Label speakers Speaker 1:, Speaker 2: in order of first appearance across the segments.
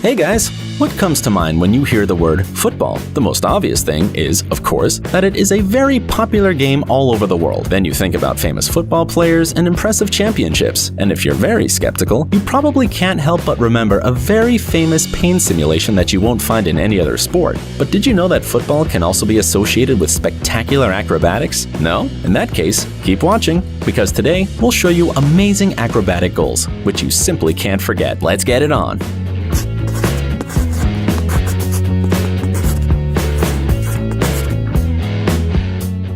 Speaker 1: Hey guys! What comes to mind when you hear the word football? The most obvious thing is, of course, that it is a very popular game all over the world. Then you think about famous football players and impressive championships. And if you're very skeptical, you probably can't help but remember a very famous pain simulation that you won't find in any other sport. But did you know that football can also be associated with spectacular acrobatics? No? In that case, keep watching, because today we'll show you amazing acrobatic goals, which you simply can't forget. Let's get it on!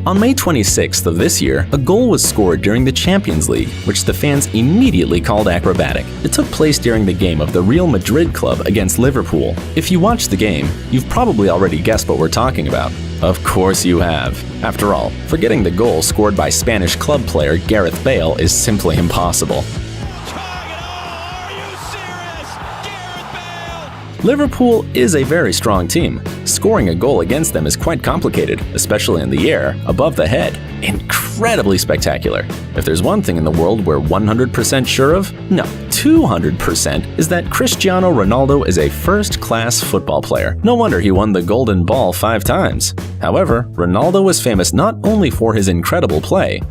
Speaker 1: On May 26th of this year, a goal was scored during the Champions League, which the fans immediately called acrobatic. It took place during the game of the Real Madrid club against Liverpool. If you watched the game, you've probably already guessed what we're talking about. Of course you have. After all, forgetting the goal scored by Spanish club player Gareth Bale is simply impossible. Liverpool is a very strong team. Scoring a goal against them is quite complicated, especially in the air, above the head. Incredibly spectacular. If there's one thing in the world we're 100% sure of, no, 200%, is that Cristiano Ronaldo is a first-class football player. No wonder he won the Golden Ball 5 times. However, Ronaldo was famous not only for his incredible play,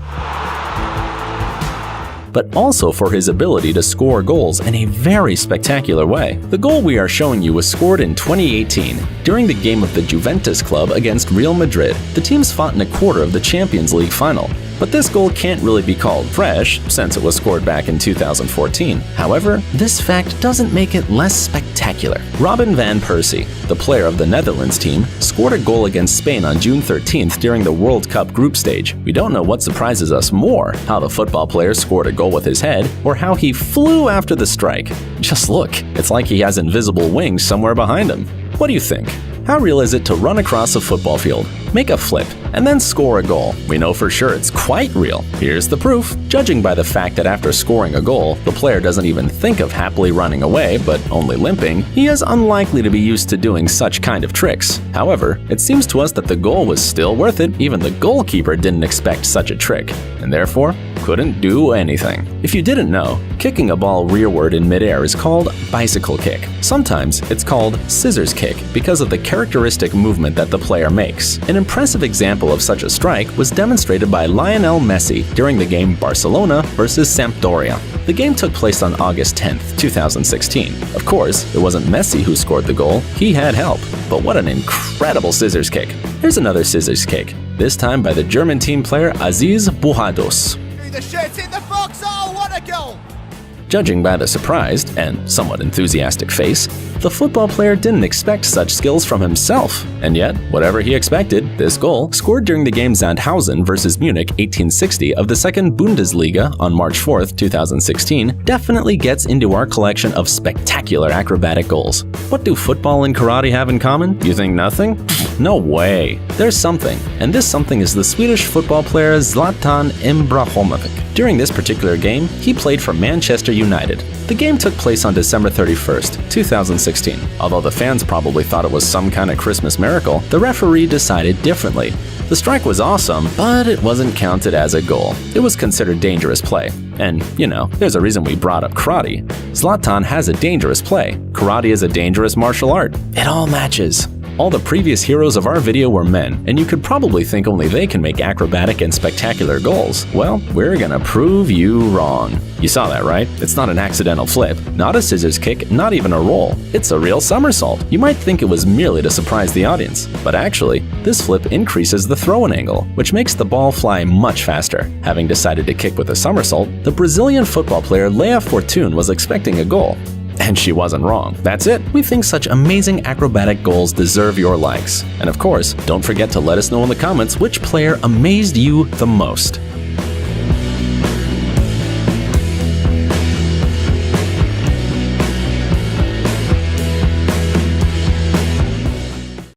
Speaker 1: but also for his ability to score goals in a very spectacular way. The goal we are showing you was scored in 2018, during the game of the Juventus club against Real Madrid. The teams fought in a quarter of the Champions League final. But this goal can't really be called fresh, since it was scored back in 2014. However, this fact doesn't make it less spectacular. Robin van Persie, the player of the Netherlands team, scored a goal against Spain on June 13th during the World Cup group stage. We don't know what surprises us more, how the football player scored a goal with his head, or how he flew after the strike. Just look, it's like he has invisible wings somewhere behind him. What do you think? How real is it to run across a football field, make a flip, and then score a goal? We know for sure it's quite real. Here's the proof. Judging by the fact that after scoring a goal, the player doesn't even think of happily running away, but only limping, he is unlikely to be used to doing such kind of tricks. However, it seems to us that the goal was still worth it. Even the goalkeeper didn't expect such a trick, and therefore couldn't do anything. If you didn't know, kicking a ball rearward in midair is called bicycle kick. Sometimes it's called scissors kick because of the characteristic movement that the player makes. An impressive example of such a strike was demonstrated by Lionel Messi during the game Barcelona versus Sampdoria. The game took place on August 10th, 2016. Of course, it wasn't Messi who scored the goal, he had help. But what an incredible scissors kick. Here's another scissors kick, this time by the German team player Aziz Buhados.
Speaker 2: The shit's in the box, oh what a goal!
Speaker 1: Judging by the surprised and somewhat enthusiastic face, the football player didn't expect such skills from himself. And yet, whatever he expected, this goal, scored during the game Sandhausen vs Munich 1860 of the second Bundesliga on March 4th, 2016, definitely gets into our collection of spectacular acrobatic goals. What do football and karate have in common? You think nothing? No way. There's something, and this something is the Swedish football player Zlatan Ibrahimovic. During this particular game, he played for Manchester United. The game took place on December 31st, 2016. Although the fans probably thought it was some kind of Christmas miracle, the referee decided differently. The strike was awesome, but it wasn't counted as a goal. It was considered dangerous play. And, you know, there's a reason we brought up karate. Zlatan has a dangerous play. Karate is a dangerous martial art. It all matches. All the previous heroes of our video were men, and you could probably think only they can make acrobatic and spectacular goals. Well, we're gonna prove you wrong. You saw that, right? It's not an accidental flip, not a scissors kick, not even a roll. It's a real somersault. You might think it was merely to surprise the audience, but actually, this flip increases the throw-in angle, which makes the ball fly much faster. Having decided to kick with a somersault, the Brazilian football player Leia Fortune was expecting a goal. And she wasn't wrong. That's it. We think such amazing acrobatic goals deserve your likes. And of course, don't forget to let us know in the comments which player amazed you the most.